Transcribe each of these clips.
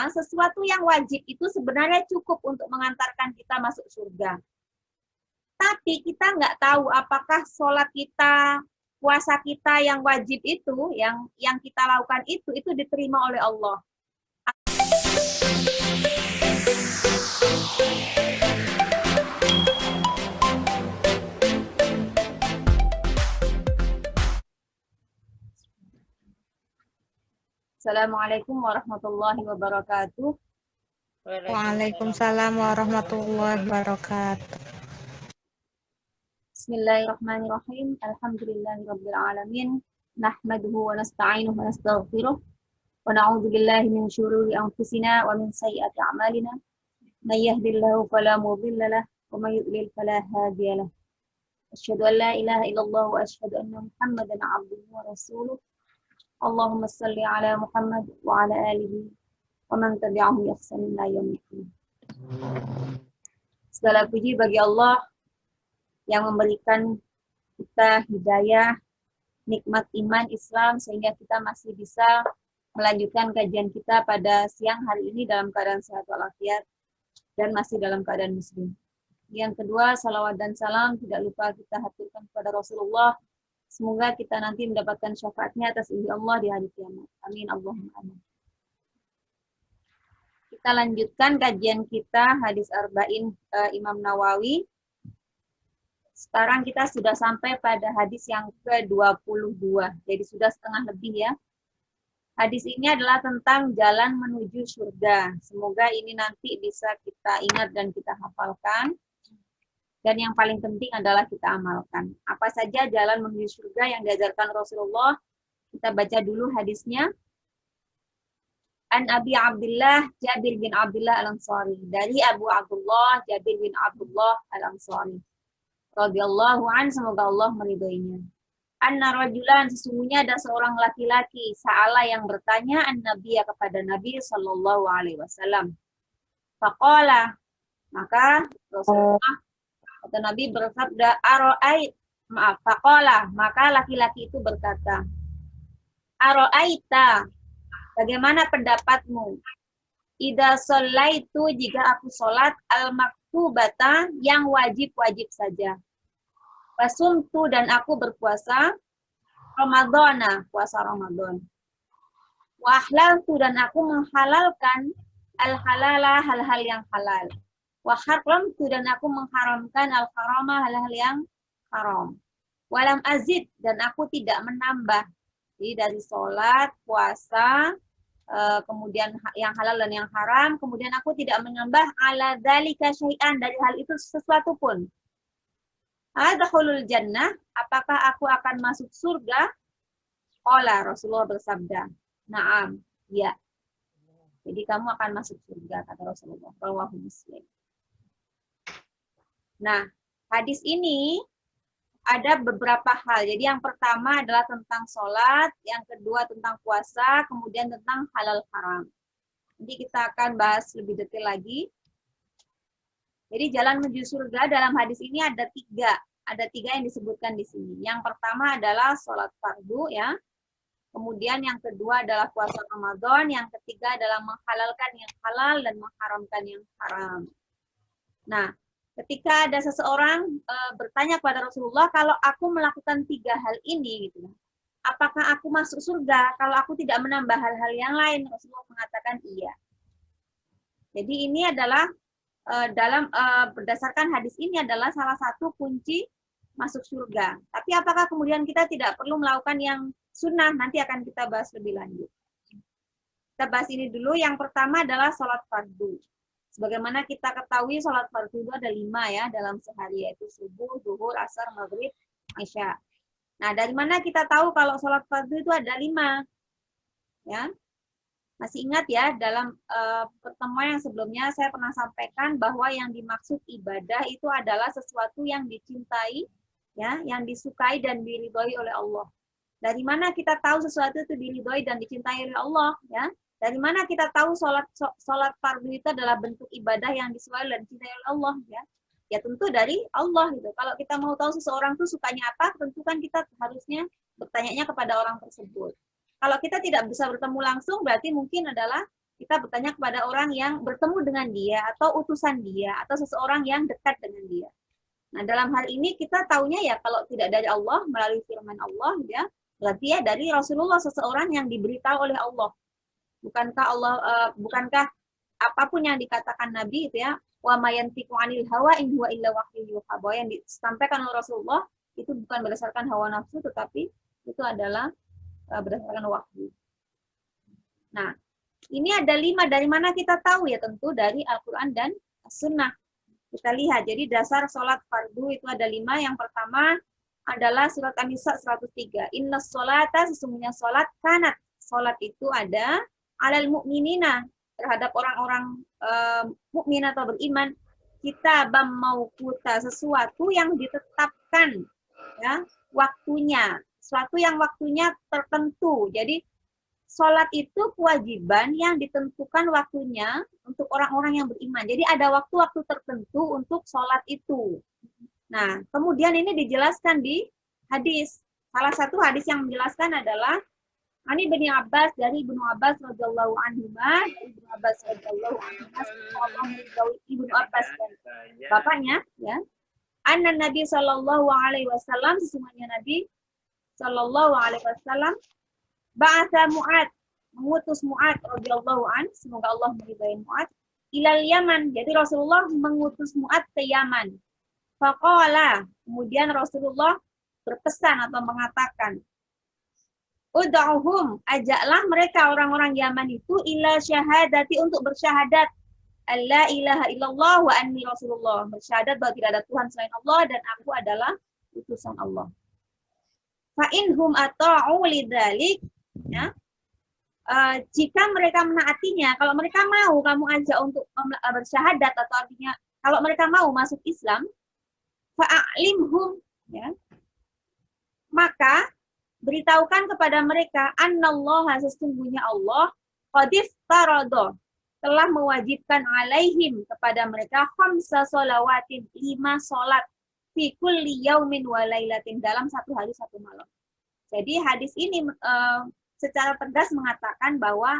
sesuatu yang wajib itu sebenarnya cukup untuk mengantarkan kita masuk surga. Tapi kita nggak tahu apakah sholat kita, puasa kita yang wajib itu, yang kita lakukan itu diterima oleh Allah. Assalamualaikum warahmatullahi wabarakatuh. Waalaikumsalam warahmatullahi wabarakatuh. Bismillahirrahmanirrahim. Alhamdulillahirabbil alamin. Nahmaduhu wa nasta'inuhu wa nastaghfiruh. Wa na'udzu billahi min syururi anfusina wa min sayyiati a'malina. May yahdihillahu fala mudilla lahu wa may yudlil fala hadiya lahu. Asyhadu an la ilaha illallah wa asyhadu anna Muhammadan 'abduhu wa rasuluh. Allahumma shalli ala Muhammad wa ala alihi wa man tabi'ahum bi ihsan ila yaumil qiyamah. Segala puji bagi Allah yang memberikan kita hidayah, nikmat iman Islam sehingga kita masih bisa melanjutkan kajian kita pada siang hari ini dalam keadaan sehat walafiat dan masih dalam keadaan muslim. Yang kedua, salawat dan salam tidak lupa kita haturkan kepada Rasulullah. Semoga kita nanti mendapatkan syafaatnya atas izin Allah di hari kiamat. Amin Allahumma amin. Kita lanjutkan kajian kita hadis arba'in Imam Nawawi. Sekarang kita sudah sampai pada hadis yang ke-22. Jadi sudah setengah lebih ya. Hadis ini adalah tentang jalan menuju surga. Semoga ini nanti bisa kita ingat dan kita hafalkan. Dan yang paling penting adalah kita amalkan. Apa saja jalan menuju surga yang diajarkan Rasulullah? Kita baca dulu hadisnya. An Abi Abdullah Jabir bin Abdullah Al-Ansari. Dari Abu Abdullah Jabir bin Abdullah Al-Ansari. Radhiyallahu an, semoga Allah meridhoinya. Anna rajulan, sesungguhnya ada seorang laki-laki sa'ala yang bertanya an-nabiyya kepada Nabi sallallahu alaihi wasallam. Faqala, maka Rasulullah kata Nabi bersabda, faqala, maka laki-laki itu berkata, aro'aita, bagaimana pendapatmu? Idza shallaitu, jika aku sholat al-maktubata, yang wajib-wajib saja. Wasumtu, dan aku berpuasa Ramadhana, puasa Ramadan. Wa ahlaltu, dan aku menghalalkan al-halala, hal-hal yang halal. Wa haramtu, dan aku mengharamkan al-harama, hal-hal yang haram. Walam azid, dan aku tidak menambah. Jadi dari sholat, puasa, kemudian yang halal dan yang haram, kemudian aku tidak menambah ala dzalika syai'an, dari hal itu sesuatu pun. Adkhulul jannah, apakah aku akan masuk surga? Qala, Rasulullah bersabda, na'am, ya. Jadi kamu akan masuk surga, kata Rasulullah. Rawahu Muslim. Nah, hadis ini ada beberapa hal. Jadi yang pertama adalah tentang sholat, yang kedua tentang puasa, kemudian tentang halal haram. Nanti kita akan bahas lebih detail lagi. Jadi jalan menuju surga dalam hadis ini ada tiga. Ada tiga yang disebutkan di sini. Yang pertama adalah sholat fardu, ya. Kemudian yang kedua adalah puasa Ramadan. Yang ketiga adalah menghalalkan yang halal dan mengharamkan yang haram. Nah, ketika ada seseorang bertanya kepada Rasulullah, kalau aku melakukan tiga hal ini, gitu, apakah aku masuk surga? Kalau aku tidak menambah hal-hal yang lain, Rasulullah mengatakan iya. Jadi ini adalah berdasarkan hadis ini adalah salah satu kunci masuk surga. Tapi apakah kemudian kita tidak perlu melakukan yang sunnah? Nanti akan kita bahas lebih lanjut. Kita bahas ini dulu. Yang pertama adalah sholat fardu. Sebagaimana kita ketahui sholat fardu itu ada 5 ya dalam sehari, yaitu subuh, zuhur, asar, maghrib, isya. Nah, dari mana kita tahu kalau sholat fardu itu ada 5? Ya, masih ingat ya dalam pertemuan yang sebelumnya saya pernah sampaikan bahwa yang dimaksud ibadah itu adalah sesuatu yang dicintai, ya, yang disukai dan diridhoi oleh Allah. Dari mana kita tahu sesuatu itu diridhoi dan dicintai oleh Allah? Ya. Dari mana kita tahu sholat fardu itu adalah bentuk ibadah yang disukai dan dicintai oleh Allah, ya? Ya tentu dari Allah gitu. Kalau kita mau tahu seseorang itu sukanya apa, tentu kan kita harusnya bertanya kepada orang tersebut. Kalau kita tidak bisa bertemu langsung, berarti mungkin adalah Kita bertanya kepada orang yang bertemu dengan dia, atau utusan dia, atau seseorang yang dekat dengan dia. Nah, dalam hal ini kita taunya ya kalau tidak dari Allah, melalui firman Allah, ya, berarti ya dari Rasulullah, seseorang yang diberitahu oleh Allah. Bukankah apapun yang dikatakan Nabi itu ya, wa mayantiqu 'anil hawa in huwa illa wahyun yuha, bahwa yang disampaikan oleh Rasulullah itu bukan berdasarkan hawa nafsu, tetapi itu adalah berdasarkan wahyu. Nah, ini ada 5, dari mana kita tahu ya? Tentu dari Al-Quran dan As-Sunnah. Kita lihat, jadi dasar sholat fardu itu ada 5. Yang pertama adalah surat An-Nisa 103. Inna sholata, sesungguhnya sholat, kanat. Sholat itu ada alal mu'minina, terhadap orang-orang mukmin atau beriman, kita mauquta, sesuatu yang ditetapkan ya waktunya, sesuatu yang waktunya tertentu. Jadi sholat itu kewajiban yang ditentukan waktunya untuk orang-orang yang beriman. Jadi ada waktu-waktu tertentu untuk sholat itu. Nah, kemudian ini dijelaskan di hadis. Salah satu hadis yang menjelaskan adalah Ani bin Abbas, dari Ibnu Abbas radhiyallahu anhu, Ibnu Abbas radhiyallahu anhu, Ibnu Abbas dan bapaknya, ya. Anna Nabi sallallahu alaihi wasallam, sesungguhnya Nabi sallallahu alaihi wasallam ba'atha Mu'ad, mengutus Mu'ad radhiyallahu anhu, semoga Allah meridai Mu'ad, ilal Yaman. Jadi Rasulullah mengutus Mu'ad ke Yaman. Faqala, kemudian Rasulullah berpesan atau mengatakan, Ud'uhum, ajaklah mereka orang-orang Yaman itu ila syahadati, untuk bersyahadat alla ilaha illallah wa anni rasulullah, bersyahadat bahwa tidak ada Tuhan selain Allah dan aku adalah utusan Allah. Fa inhum ata'u lidzalik, ya. Jika mereka menaatinya, kalau mereka mau kamu ajak untuk bersyahadat, atau artinya kalau mereka mau masuk Islam, fa'alimhum, ya, maka beritahukan kepada mereka, annallaha, sesungguhnya Allah, qadif taradha, telah mewajibkan alaihim, kepada mereka, khamsa sholawatin, 5 sholat, fi kulli yaumin wa lailatin, dalam satu hari satu malam. Jadi hadis ini secara tegas mengatakan bahwa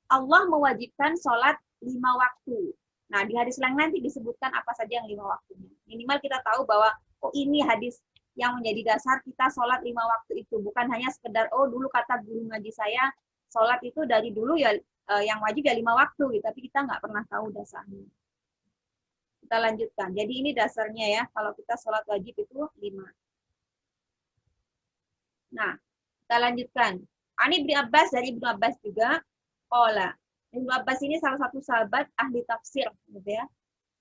Allah mewajibkan sholat 5 waktu. Nah, di hadis lain nanti disebutkan apa saja yang 5 waktunya. Minimal kita tahu bahwa, oh ini hadis yang menjadi dasar kita sholat 5 waktu itu. Bukan hanya sekedar, oh dulu kata guru ngaji saya, sholat itu dari dulu ya yang wajib ya 5 waktu, gitu. Tapi kita nggak pernah tahu dasarnya. Kita lanjutkan. Jadi ini dasarnya ya, kalau kita sholat wajib itu 5. Nah, kita lanjutkan. Ani bin Abbas, dari Ibnu Abbas juga, qala. Ibnu Abbas ini salah satu sahabat ahli tafsir, gitu ya,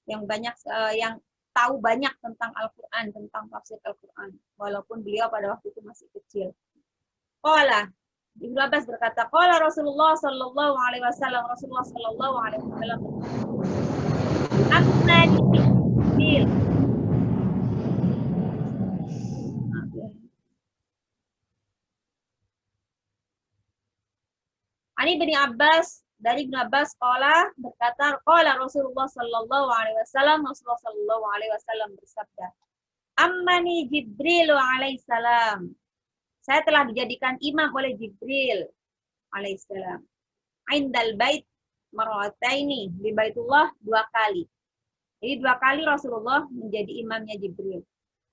yang banyak yang tahu banyak tentang Al-Quran, tentang tafsir Al-Quran, walaupun beliau pada waktu itu masih kecil. Qala, Ibnu Abbas berkata, qala Rasulullah sallallahu alaihi wasallam, Rasulullah sallallahu alaihi wasallam, Amma Jibril. Ani bin Abbas, dari Ibnu Abbas qala, berkata, qala Rasulullah sallallahu alaihi wasallam, Rasulullah sallallahu alaihi wasallam bersabda, Ammani Jibril alaihissalam, saya telah dijadikan imam oleh Jibril alaihissalam, indal bait marrataini, di Baitullah 2 kali. Jadi 2 kali Rasulullah menjadi imamnya Jibril.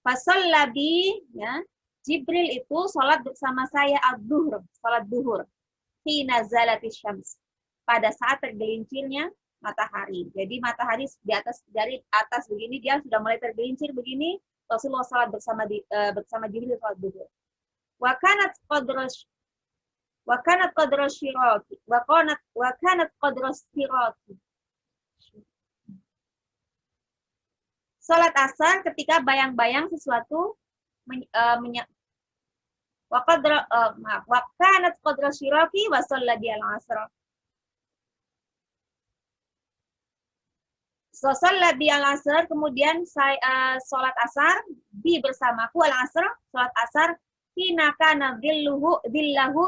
Fasallabi, ya, Jibril itu sholat bersama saya ad-duhur, sholat duhur, hina zalatis syams, pada saat tergelincirnya matahari. Jadi matahari di atas, dari atas begini, dia sudah mulai tergelincir begini, Rasulullah salat bersama Jibril salat duhur. Wa kanat qadras syiraki. Salat asar ketika bayang-bayang sesuatu wa kanat qadras syiraki wa shalla al-asr. Sholat di al-asr, kemudian saya sholat asar, bi bersamaku al-asr, sholat asar, hina kana dhillahu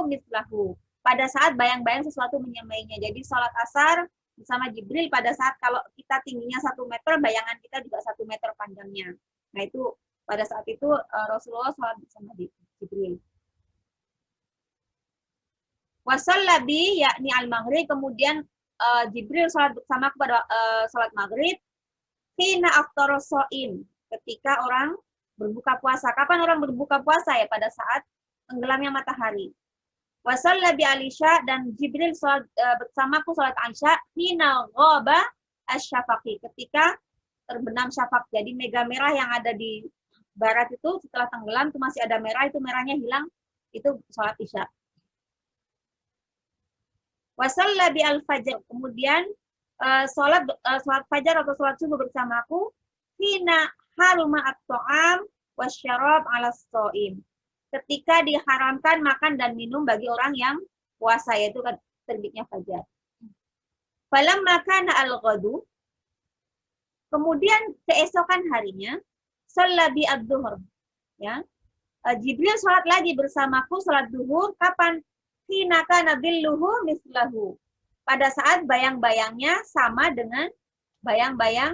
mislahu, pada saat bayang-bayang sesuatu menyamainya. Jadi sholat asar bersama Jibril pada saat kalau kita tingginya 1 meter, bayangan kita juga 1 meter panjangnya. Nah itu, pada saat itu Rasulullah sholat bersama Jibril. Wa shalla bi, yakni al-maghrib, kemudian Jibril sholat bersamaku pada sholat maghrib. Hina aftara shaim, ketika orang berbuka puasa. Kapan orang berbuka puasa ya? Pada saat tenggelamnya matahari. Wa shalla bi Alisya, dan Jibril sholat bersamaku sholat Aisyah. Hina ghaba asy-syafaqi, ketika terbenam syafaq. Jadi mega merah yang ada di barat itu setelah tenggelam itu masih ada merah, itu merahnya hilang, itu sholat Isya. Wa shalla bi al-fajr, kemudian sholat fajar atau sholat subuh bersamaku. Hina haruma at-ta'am wasyarab 'ala shaim, ketika diharamkan makan dan minum bagi orang yang puasa, yaitu terbitnya fajar. Falamma kana al-ghadu, kemudian keesokan harinya, shalla bi ad-dhuhr, ya. Jibril sholat lagi bersamaku sholat duhur. Kapan? Hina kana dhilluhu mislahu, pada saat bayang-bayangnya sama dengan bayang-bayang,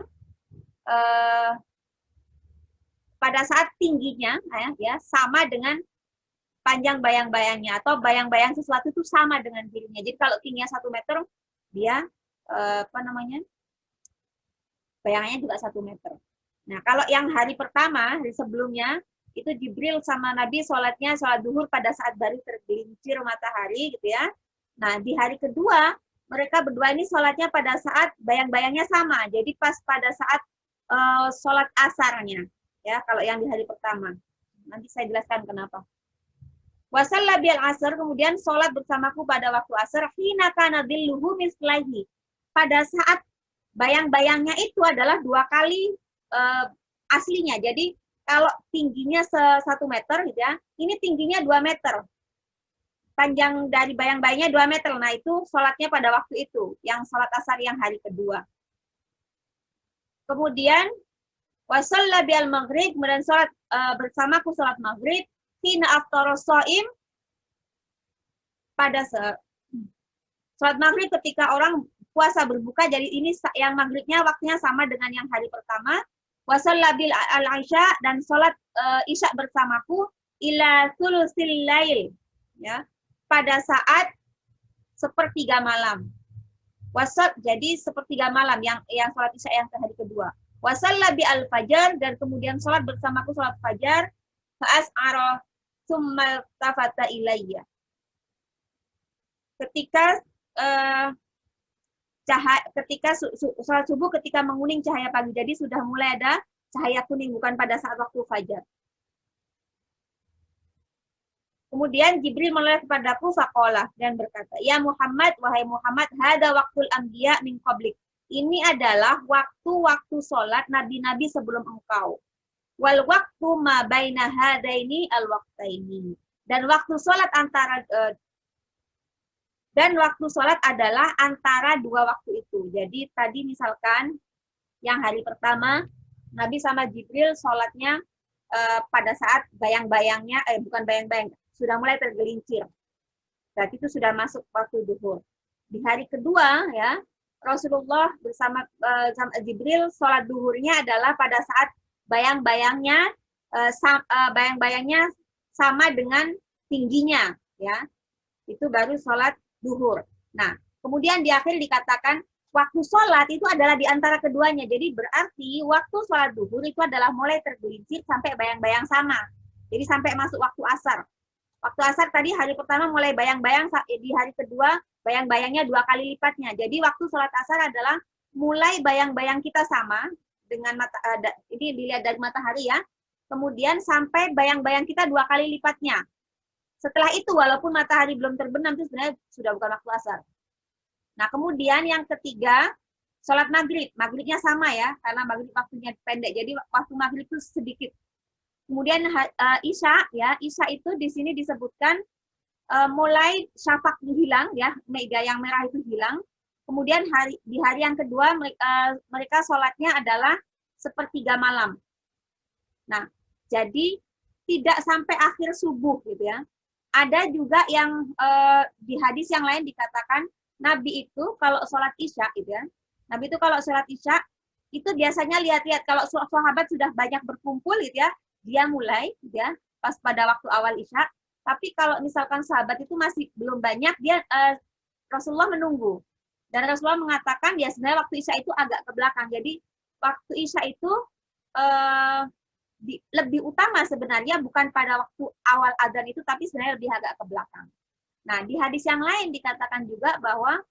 pada saat tingginya ya sama dengan panjang bayang-bayangnya, atau bayang-bayang sesuatu itu sama dengan dirinya. Jadi kalau tingginya 1 meter, dia bayangannya juga 1 meter. Nah, kalau yang hari pertama, hari sebelumnya, itu Jibril sama Nabi sholatnya sholat duhur pada saat baru tergelincir matahari, gitu ya. Nah, di hari kedua, mereka berdua ini sholatnya pada saat bayang-bayangnya sama. Jadi pas pada saat sholat asarnya. Ya, kalau yang di hari pertama. Nanti saya jelaskan kenapa. Wa shalla bil asr, kemudian sholat bersamaku pada waktu asar. Hina kana dhilluhu mislaihi, pada saat bayang-bayangnya itu adalah 2 kali aslinya. Jadi kalau tingginya 1 meter, gitu ya, ini tingginya 2 meter. Panjang dari bayang-bayangnya 2 meter. Nah, itu sholatnya pada waktu itu, yang sholat asar yang hari kedua. Kemudian, wa shalla bil maghrib, kemudian sholat bersamaku sholat maghrib. Hina aftara shaim, pada sholat maghrib ketika orang puasa berbuka. Jadi ini yang maghribnya waktunya sama dengan yang hari pertama. Wa shalla bil al-isya, dan sholat isya bersamaku ila thulusil lail, ya, pada saat sepertiga malam. Jadi sepertiga malam yang sholat isya yang hari kedua. Wa shalla bi al-fajr, dan kemudian sholat bersamaku sholat fajar. Fa'as'ara tsumma tafata ilayya, ketika sholat subuh ketika menguning cahaya pagi. Jadi sudah mulai ada cahaya kuning, bukan pada saat waktu fajar. Kemudian Jibril menoleh kepadaku faqala, dan berkata, ya Muhammad, wahai Muhammad, hada waqtul anbiya min qablik, ini adalah waktu-waktu sholat nabi-nabi sebelum engkau. Wal waqtu ma baina hadaini al waqtaini, dan waktu sholat adalah antara 2 waktu itu. Jadi tadi misalkan yang hari pertama Nabi sama Jibril sholatnya pada saat bayang-bayangnya, bukan bayang-bayang, sudah mulai tergelincir. Berarti itu sudah masuk waktu duhur. Di hari kedua, ya, Rasulullah bersama Jibril sholat duhurnya adalah pada saat bayang-bayangnya sama dengan tingginya, ya. Itu baru sholat duhur. Nah, kemudian di akhir dikatakan waktu sholat itu adalah di antara keduanya. Jadi berarti waktu sholat duhur itu adalah mulai tergelincir sampai bayang-bayang sama. Jadi sampai masuk waktu asar. Waktu asar tadi hari pertama mulai bayang-bayang, di hari kedua bayang-bayangnya 2 kali lipatnya. Jadi waktu sholat asar adalah mulai bayang-bayang kita sama dengan ini dilihat dari matahari, ya. Kemudian sampai bayang-bayang kita 2 kali lipatnya. Setelah itu walaupun matahari belum terbenam itu sebenarnya sudah bukan waktu asar. Nah, kemudian yang ketiga, sholat maghrib. Maghribnya sama, ya, karena maghrib waktunya pendek. Jadi waktu maghrib itu sedikit. Kemudian isya, ya, isya itu di sini disebutkan mulai syafaq hilang, ya, mega yang merah itu hilang. Kemudian di hari yang kedua mereka sholatnya adalah sepertiga malam. Nah, jadi tidak sampai akhir subuh, gitu ya. Ada juga yang di hadis yang lain dikatakan Nabi itu kalau sholat isya, gitu ya. Nabi itu kalau sholat isya itu biasanya lihat-lihat kalau sahabat sudah banyak berkumpul, gitu ya, dia mulai, gitu ya, pas pada waktu awal isya. Tapi kalau misalkan sahabat itu masih belum banyak, dia Rasulullah menunggu. Dan Rasulullah mengatakan ya sebenarnya waktu Isya itu agak ke belakang. Jadi waktu Isya itu lebih utama sebenarnya bukan pada waktu awal adzan itu, tapi sebenarnya lebih agak ke belakang. Nah, di hadis yang lain dikatakan juga bahwa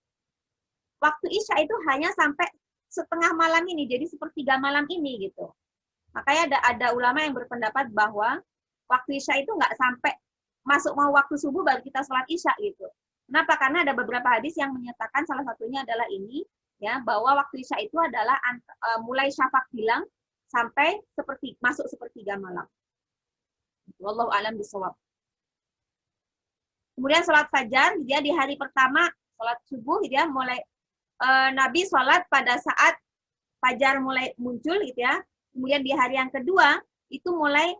waktu Isya itu hanya sampai setengah malam ini, jadi sepertiga malam ini gitu. Makanya ada ulama yang berpendapat bahwa waktu Isya itu nggak sampai masuk mau waktu subuh baru kita sholat Isya gitu. Kenapa? Karena ada beberapa hadis yang menyatakan salah satunya adalah ini, ya, bahwa waktu Isya itu adalah mulai syafaq hilang sampai masuk sepertiga malam. Wallahu a'lam bishawab. Kemudian sholat fajar, dia di hari pertama sholat subuh, dia mulai Nabi sholat pada saat fajar mulai muncul, gitu ya. Kemudian di hari yang kedua itu mulai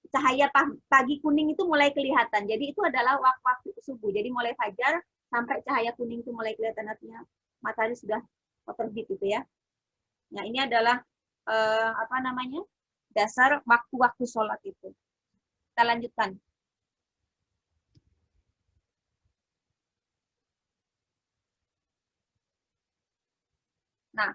cahaya pagi kuning itu mulai kelihatan. Jadi itu adalah waktu subuh. Jadi mulai fajar sampai cahaya kuning itu mulai kelihatan, artinya matahari sudah terbit gitu ya. Nah, ini adalah dasar waktu-waktu sholat itu. Kita lanjutkan. Nah,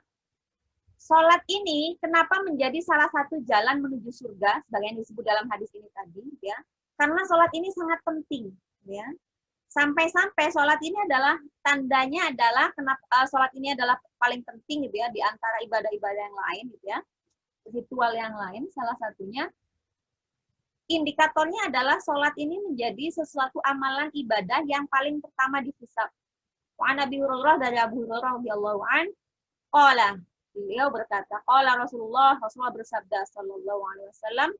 sholat ini kenapa menjadi salah satu jalan menuju surga, sebagian disebut dalam hadis ini tadi, ya? Karena sholat ini sangat penting, ya. Sampai-sampai sholat ini adalah tandanya adalah kenapa sholat ini adalah paling penting, gitu ya, di antara ibadah-ibadah yang lain, gitu ya, ritual yang lain. Salah satunya indikatornya adalah sholat ini menjadi sesuatu amalan ibadah yang paling pertama dihisab. Wa an Abi Hurairah, dari Abu Hurairah radhiyallahu anhu, qala, beliau berkata, qala Rasulullah bersabda sallallahu alaihi wasallam,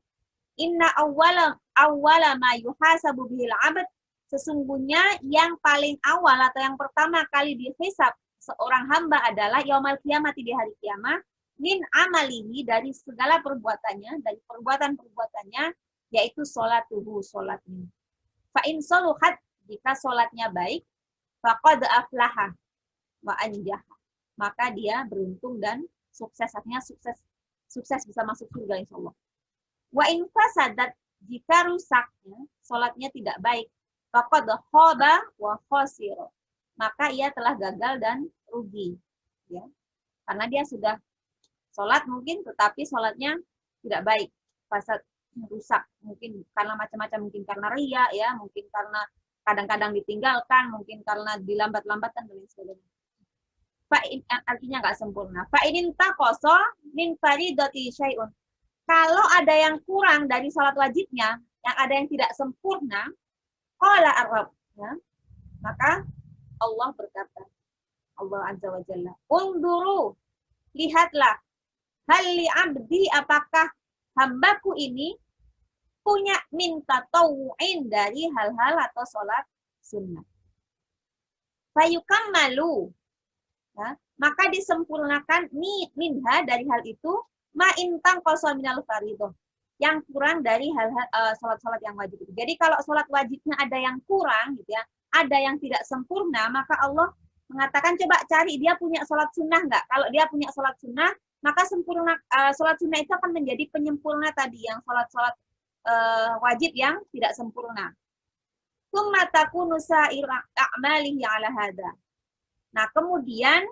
inna awwala ma yuhasabu bihil 'abd, sesungguhnya yang paling awal atau yang pertama kali dihisab seorang hamba adalah yaumul qiyamah, di hari kiamat, min amalihi, dari segala perbuatannya, dari perbuatan-perbuatannya, yaitu sholatuhu, sholatnya. Fa in saluhat, jika sholatnya baik, faqad aflaha wa anjaha, maka dia beruntung dan sukses, artinya sukses bisa masuk surga insyaallah. Wa in fasadat, jika rusaknya, sholatnya tidak baik, faqad khaba wa khasira, maka ia telah gagal dan rugi, ya. Karena dia sudah sholat mungkin tetapi sholatnya tidak baik, fasad, rusak, mungkin karena macam-macam, mungkin karena riya, ya, mungkin karena kadang-kadang ditinggalkan, mungkin karena dilambat-lambatkan dan lain sebagainya. Artinya nggak sempurna. Fa'inin taqoso min faridati syai'un. Kalau ada yang kurang dari sholat wajibnya, yang ada yang tidak sempurna, qala ar-rabb, ya, maka Allah berkata, Allah azza wa jalla, unduru, lihatlah, hal li abdi, apakah hambaku ini punya minta tawu'in, dari hal-hal atau sholat sunnah. Fayukammalu, ya, maka disempurnakan minha, dari hal itu, ma intang qasa minal fardhu, yang kurang dari hal-hal sholat-sholat yang wajib itu. Jadi kalau sholat wajibnya ada yang kurang, gitu ya, ada yang tidak sempurna, maka Allah mengatakan coba cari dia punya sholat sunnah nggak. Kalau dia punya sholat sunnah, maka sempurna, sholat sunnah itu akan menjadi penyempurna tadi yang sholat-sholat wajib yang tidak sempurna. Tsumma takunu sa'ir a'malihi 'ala hada. Nah, kemudian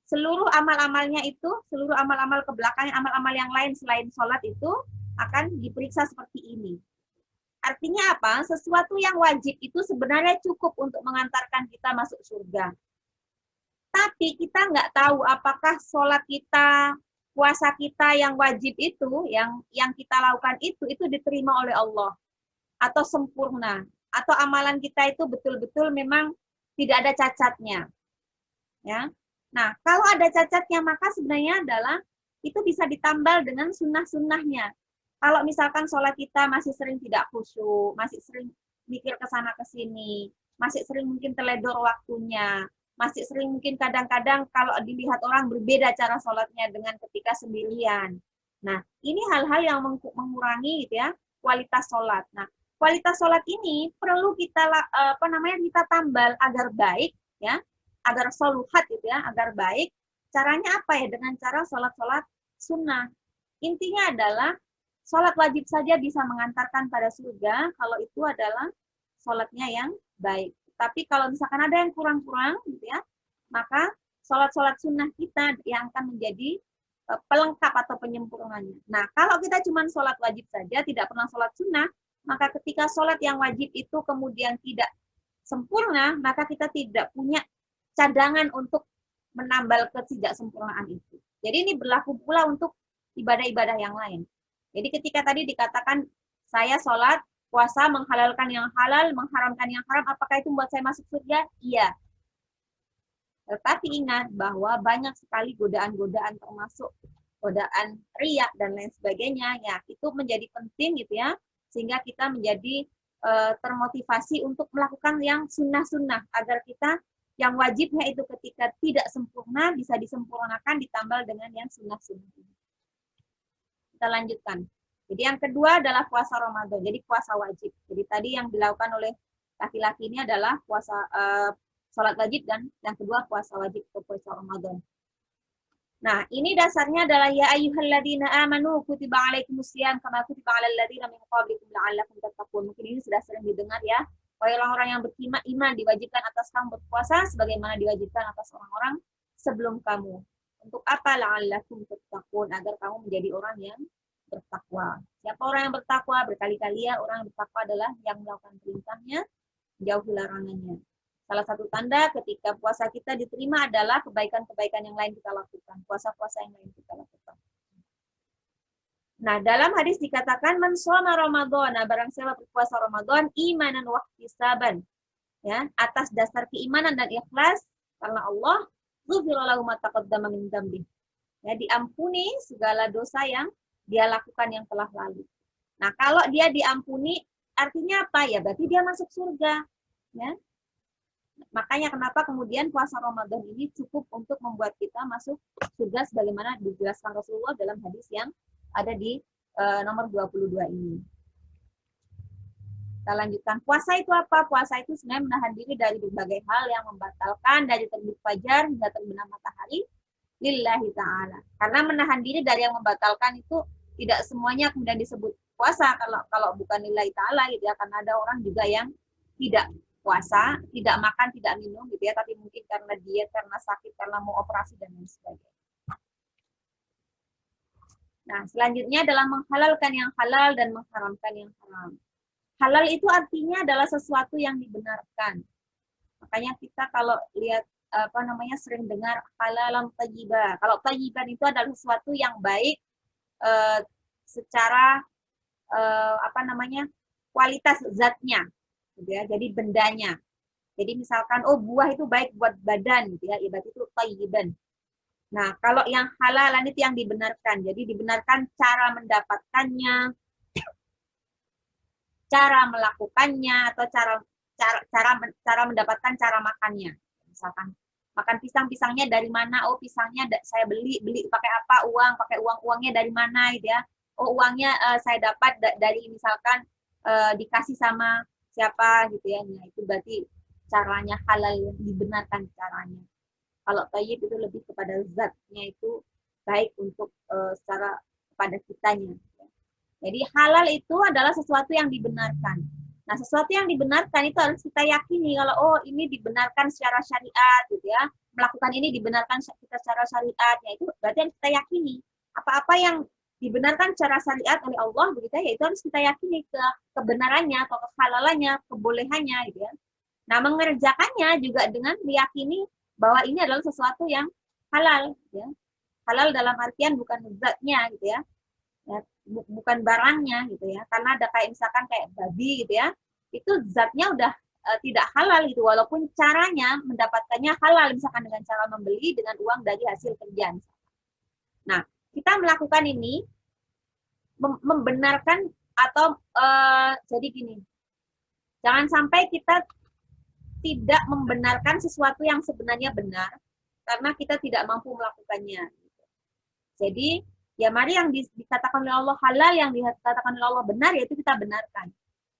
seluruh amal-amalnya itu, seluruh amal-amal ke belakang, amal-amal yang lain selain sholat itu akan diperiksa seperti ini. Artinya apa? Sesuatu yang wajib itu sebenarnya cukup untuk mengantarkan kita masuk surga. Tapi kita nggak tahu apakah sholat kita, puasa kita yang wajib itu, yang kita lakukan itu diterima oleh Allah, atau sempurna, atau amalan kita itu betul-betul memang tidak ada cacatnya. Ya. Nah, kalau ada cacatnya, maka sebenarnya adalah itu bisa ditambal dengan sunnah-sunnahnya. Kalau misalkan sholat kita masih sering tidak khusyuk, masih sering mikir ke sana ke sini, masih sering mungkin teledor waktunya, masih sering mungkin kadang-kadang kalau dilihat orang berbeda cara sholatnya dengan ketika sendirian. Nah, ini hal-hal yang mengurangi, gitu ya, kualitas sholat. Nah, kualitas sholat ini perlu kita kita tambal agar baik, ya, agar soluhat, gitu ya, agar baik. Caranya apa ya? Dengan cara sholat-sholat sunnah. Intinya adalah sholat wajib saja bisa mengantarkan pada surga kalau itu adalah sholatnya yang baik. Tapi kalau misalkan ada yang kurang-kurang, gitu ya, maka sholat-sholat sunnah kita yang akan menjadi pelengkap atau penyempurnanya. Nah, kalau kita cuma sholat wajib saja, tidak pernah sholat sunnah, maka ketika sholat yang wajib itu kemudian tidak sempurna, maka kita tidak punya cadangan untuk menambal ketidaksempurnaan itu. Jadi ini berlaku pula untuk ibadah-ibadah yang lain. Jadi ketika tadi dikatakan saya sholat, puasa, menghalalkan yang halal, mengharamkan yang haram, apakah itu membuat saya masuk surga? Iya. Tetapi ingat bahwa banyak sekali godaan-godaan termasuk godaan riya dan lain sebagainya, ya itu menjadi penting gitu ya, sehingga kita menjadi termotivasi untuk melakukan yang sunnah-sunnah agar kita yang wajibnya itu ketika tidak sempurna bisa disempurnakan ditambal dengan yang sunnah-sunnah. Kita lanjutkan. Jadi yang kedua adalah puasa Ramadan. Jadi puasa wajib. Jadi tadi yang dilakukan oleh laki-laki ini adalah puasa sholat wajib dan yang kedua puasa wajib atau puasa Ramadan. Nah, ini dasarnya adalah ya ayyuhalladzina amanu kutiba alaikumusiyam kama kutiba alal ladzina min qablikum la'allakum tattaqun. Mungkin ini sudah sering didengar ya. Wahai orang-orang yang beriman diwajibkan atas kamu berpuasa sebagaimana diwajibkan atas orang-orang sebelum kamu. Untuk apa la'allakum tattaqun? Agar kamu menjadi orang yang bertakwa. Siapa orang yang bertakwa? Berkali-kali ya, orang yang bertakwa adalah yang melakukan perintahnya, jauhi larangannya. Salah satu tanda ketika puasa kita diterima adalah kebaikan-kebaikan yang lain kita lakukan. Puasa-puasa yang lain kita lakukan. Nah, dalam hadis dikatakan, man shoma Ramadan, barang siapa berpuasa Ramadan, imanan wa ihtisaban. Ya, atas dasar keimanan dan ikhlas, karena Allah, ghufira lahu ma taqaddama min dzambi. Ya, diampuni segala dosa yang dia lakukan yang telah lalu. Nah, kalau dia diampuni, artinya apa? Ya, berarti dia masuk surga. Ya. Makanya kenapa kemudian puasa Ramadan ini cukup untuk membuat kita masuk surga sebagaimana dijelaskan Rasulullah dalam hadis yang ada di nomor 22 ini. Kita lanjutkan. Puasa itu apa? Puasa itu sebenarnya menahan diri dari berbagai hal yang membatalkan dari terbit fajar hingga terbenam matahari lillahi ta'ala. Karena menahan diri dari yang membatalkan itu tidak semuanya kemudian disebut puasa kalau bukan lillahi ta'ala gitu ya, karena ada orang juga yang tidak puasa, tidak makan, tidak minum gitu ya, tapi mungkin karena diet, karena sakit, karena mau operasi dan lain sebagainya. Nah, selanjutnya adalah menghalalkan yang halal dan mengharamkan yang haram. Halal itu artinya adalah sesuatu yang dibenarkan. Makanya kita kalau lihat sering dengar halalan thayyiban. Kalau thayyiban itu adalah sesuatu yang baik secara kualitas zatnya. Gitu ya, jadi bendanya. Jadi misalkan buah itu baik buat badan gitu ya, berarti itu thayyiban. Nah, kalau yang halalan itu yang dibenarkan. Jadi dibenarkan cara mendapatkannya, cara melakukannya atau cara mendapatkan cara makannya. Misalkan makan pisangnya dari mana? Oh, pisangnya saya beli pakai apa? Pakai uangnya dari mana gitu ya. Oh, uangnya saya dapat dari misalkan dikasih sama siapa gitu ya. Nah, itu berarti caranya halal, dibenarkan caranya. Kalau thayyib itu lebih kepada zatnya itu baik untuk secara kepada kitanya. Jadi halal itu adalah sesuatu yang dibenarkan. Nah, sesuatu yang dibenarkan itu harus kita yakini kalau ini dibenarkan secara syariat gitu ya. Melakukan ini dibenarkan kita secara syariat, ya itu berarti harus kita yakini. Apa-apa yang dibenarkan secara syariat oleh Allah begitu ya, itu harus kita yakini kebenarannya atau kehalalannya, kebolehannya gitu ya. Nah, mengerjakannya juga dengan meyakini bahwa ini adalah sesuatu yang halal ya. Halal dalam artian bukan zatnya gitu ya. Bukan barangnya gitu ya. Karena ada kayak misalkan kayak babi gitu ya. Itu zatnya udah tidak halal gitu, walaupun caranya mendapatkannya halal misalkan dengan cara membeli dengan uang dari hasil kerja. Nah, kita melakukan ini membenarkan atau jadi gini, jangan sampai kita tidak membenarkan sesuatu yang sebenarnya benar karena kita tidak mampu melakukannya. Jadi ya mari yang dikatakan oleh Allah halal, yang dikatakan oleh Allah benar, yaitu kita benarkan.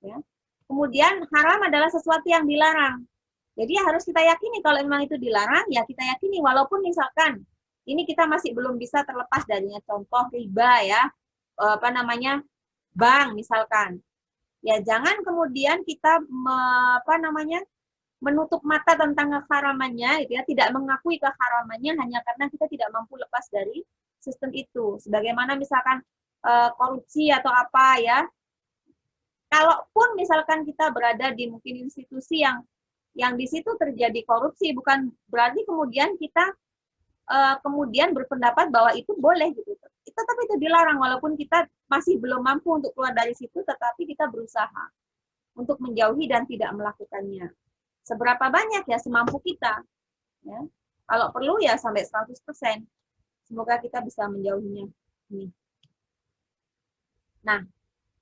Ya. Kemudian haram adalah sesuatu yang dilarang. Jadi harus kita yakini kalau memang itu dilarang, ya kita yakini walaupun misalkan ini kita masih belum bisa terlepas darinya, contoh riba ya, bank misalkan. Ya jangan kemudian kita menutup mata tentang keharamannya, gitu ya, tidak mengakui keharamannya hanya karena kita tidak mampu lepas dari sistem itu. Sebagaimana misalkan korupsi atau apa ya. Kalaupun misalkan kita berada di mungkin institusi yang di situ terjadi korupsi, bukan berarti kemudian kita kemudian berpendapat bahwa itu boleh gitu. Tetapi itu dilarang walaupun kita masih belum mampu untuk keluar dari situ, tetapi kita berusaha untuk menjauhi dan tidak melakukannya. Seberapa banyak ya semampu kita. Ya. Kalau perlu ya sampai 100%. Semoga kita bisa menjauhinya. Ini. Nah,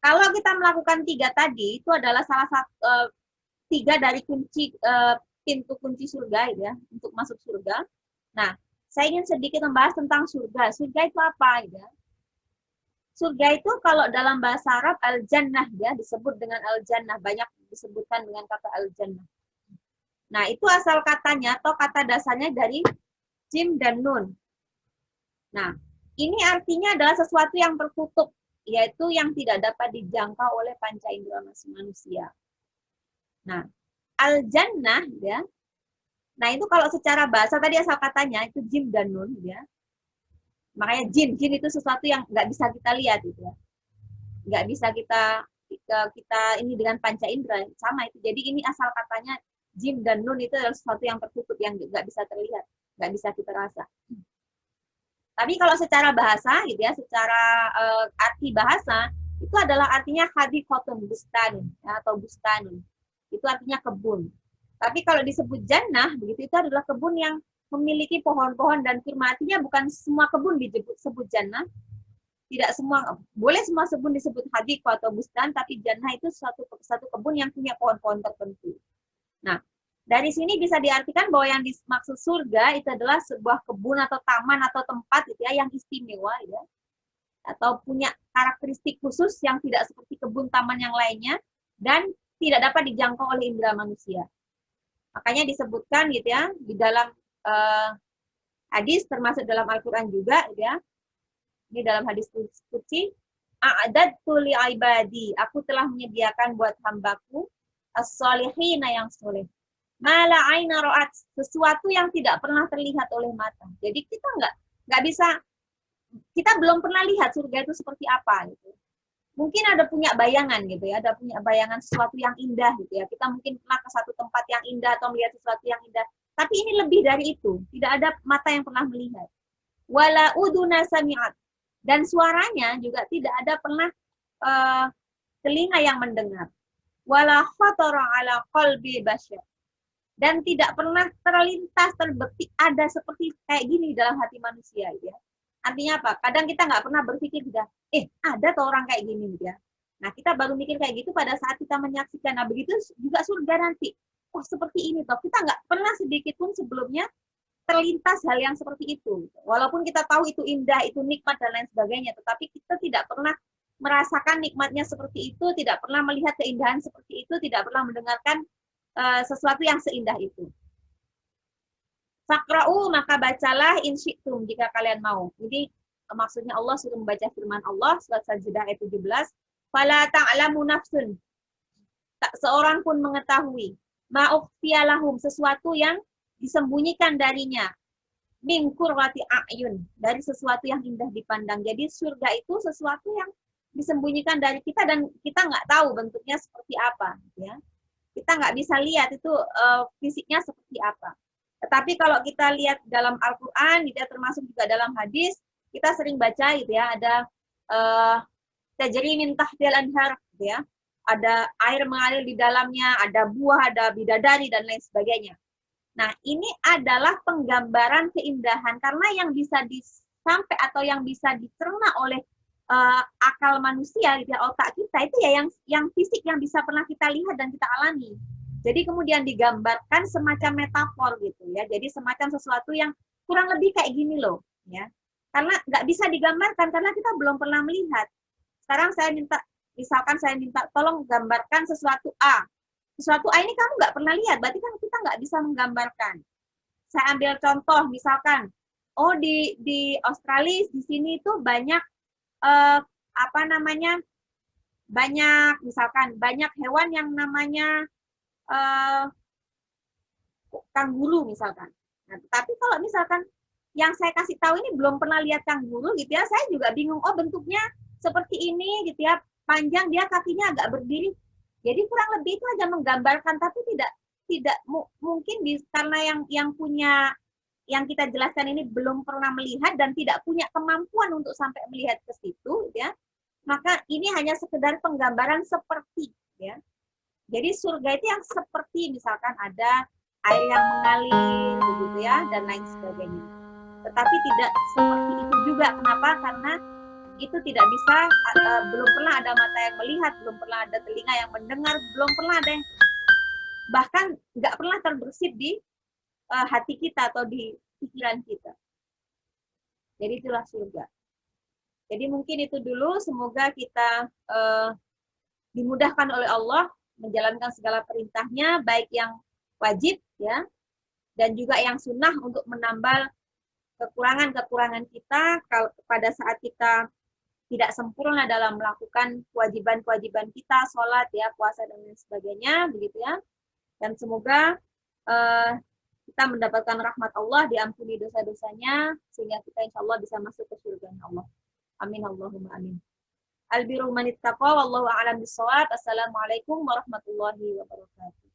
kalau kita melakukan 3 tadi, itu adalah salah satu 3 dari kunci pintu kunci surga ya, untuk masuk surga. Nah, saya ingin sedikit membahas tentang surga. Surga itu apa ya? Surga itu kalau dalam bahasa Arab al-jannah ya, disebut dengan al-jannah, banyak disebutkan dengan kata al-jannah. Nah, itu asal katanya atau kata dasarnya dari jim dan nun. Nah, ini artinya adalah sesuatu yang tertutup, yaitu yang tidak dapat dijangkau oleh panca indera manusia. Nah, al-jannah ya. Nah, itu kalau secara bahasa tadi asal katanya itu jim dan nun ya. Makanya jin itu sesuatu yang nggak bisa kita lihat gitu ya. Nggak bisa kita ini dengan panca indera sama itu. Jadi ini asal katanya jim dan nun itu adalah sesuatu yang tertutup yang nggak bisa terlihat, nggak bisa kita rasa. Tapi kalau secara bahasa gitu ya, secara arti bahasa itu adalah artinya hadikotun bustan ya, atau bustanun. Itu artinya kebun. Tapi kalau disebut jannah, begitu itu adalah kebun yang memiliki pohon-pohon dan kurma. Artinya bukan semua kebun disebut jannah. Tidak semua, boleh semua kebun disebut hadiqah atau bustan, tapi jannah itu satu kebun yang punya pohon-pohon tertentu. Nah, dari sini bisa diartikan bahwa yang dimaksud surga itu adalah sebuah kebun atau taman atau tempat gitu ya, yang istimewa ya. Atau punya karakteristik khusus yang tidak seperti kebun taman yang lainnya dan tidak dapat dijangkau oleh indera manusia. Makanya disebutkan gitu ya di dalam hadis termasuk dalam Al-Qur'an juga gitu ya. Ini dalam hadis qudsi, a'adadtu li ibadi, aku telah menyediakan buat hambaku as-solihina yang soleh. Mala aina ra'at, sesuatu yang tidak pernah terlihat oleh mata. Jadi kita nggak bisa, kita belum pernah lihat surga itu seperti apa gitu. Mungkin ada punya bayangan gitu ya, ada punya bayangan sesuatu yang indah gitu ya. Kita mungkin pernah ke satu tempat yang indah atau melihat sesuatu yang indah. Tapi ini lebih dari itu. Tidak ada mata yang pernah melihat. Wala uduna sami'at. Dan suaranya juga tidak ada pernah telinga yang mendengar. Wala khatara ala qalbi basyar. Dan tidak pernah terlintas, terbetik ada seperti kayak gini dalam hati manusia gitu ya. Artinya apa? Kadang kita nggak pernah berpikir juga, ada tuh orang kayak gini ya. Nah, kita baru mikir kayak gitu pada saat kita menyaksikan. Nah, begitu juga surga nanti. Oh, seperti ini toh. Kita nggak pernah sedikit pun sebelumnya terlintas hal yang seperti itu. Walaupun kita tahu itu indah, itu nikmat dan lain sebagainya, tetapi kita tidak pernah merasakan nikmatnya seperti itu, tidak pernah melihat keindahan seperti itu, tidak pernah mendengarkan sesuatu yang seindah itu. Fakra'u, maka bacalah in syi'tum jika kalian mau. Jadi maksudnya Allah suruh membaca firman Allah surat Sajdah ayat 17. Fala ta'lamu nafsun. Tak seorang pun mengetahui. Ma'ukhfiya lahum, sesuatu yang disembunyikan darinya. Min qurrati a'yun, dari sesuatu yang indah dipandang. Jadi surga itu sesuatu yang disembunyikan dari kita dan kita nggak tahu bentuknya seperti apa. Ya. Kita nggak bisa lihat itu fisiknya seperti apa. Tetapi kalau kita lihat dalam Al-Quran, gitu ya, termasuk juga dalam hadis, kita sering baca gitu ya, ada tajri min tahtil anhar, gitu ya, ada air mengalir di dalamnya, ada buah, ada bidadari dan lain sebagainya. Nah, ini adalah penggambaran keindahan karena yang bisa disampai atau yang bisa dicerna oleh akal manusia, gitu ya, otak kita itu ya yang fisik yang bisa pernah kita lihat dan kita alami. Jadi kemudian digambarkan semacam metafor gitu ya. Jadi semacam sesuatu yang kurang lebih kayak gini loh, ya. Karena nggak bisa digambarkan karena kita belum pernah melihat. Sekarang misalkan saya minta tolong gambarkan sesuatu A. Sesuatu A ini kamu nggak pernah lihat, berarti kan kita nggak bisa menggambarkan. Saya ambil contoh misalkan, di Australia di sini itu banyak banyak misalkan banyak hewan yang namanya kanguru misalkan. Nah, tapi kalau misalkan yang saya kasih tahu ini belum pernah lihat kanguru gitu ya, saya juga bingung. Oh, bentuknya seperti ini gitu ya, panjang, dia kakinya agak berdiri. Jadi kurang lebih itu aja menggambarkan, tapi tidak mungkin karena yang punya yang kita jelaskan ini belum pernah melihat dan tidak punya kemampuan untuk sampai melihat ke situ, ya. Maka ini hanya sekedar penggambaran seperti, ya. Jadi surga itu yang seperti misalkan ada air yang mengalir, begitu ya, dan lain sebagainya. Tetapi tidak seperti itu juga. Kenapa? Karena itu tidak bisa, belum pernah ada mata yang melihat, belum pernah ada telinga yang mendengar, belum pernah ada yang, bahkan nggak pernah terbersit di hati kita atau di pikiran kita. Jadi itulah surga. Jadi mungkin itu dulu, semoga kita dimudahkan oleh Allah menjalankan segala perintahnya, baik yang wajib ya, dan juga yang sunnah untuk menambal kekurangan-kekurangan kita pada saat kita tidak sempurna dalam melakukan kewajiban-kewajiban kita, sholat ya, puasa dan lain sebagainya, begitu ya. Dan semoga kita mendapatkan rahmat Allah, diampuni dosa-dosanya, sehingga kita insya Allah bisa masuk ke surga Allah. Amin Allahumma amin. Al-birru man ittaqa wallahu a'lam bissawab. Assalamualaikum warahmatullahi wabarakatuh.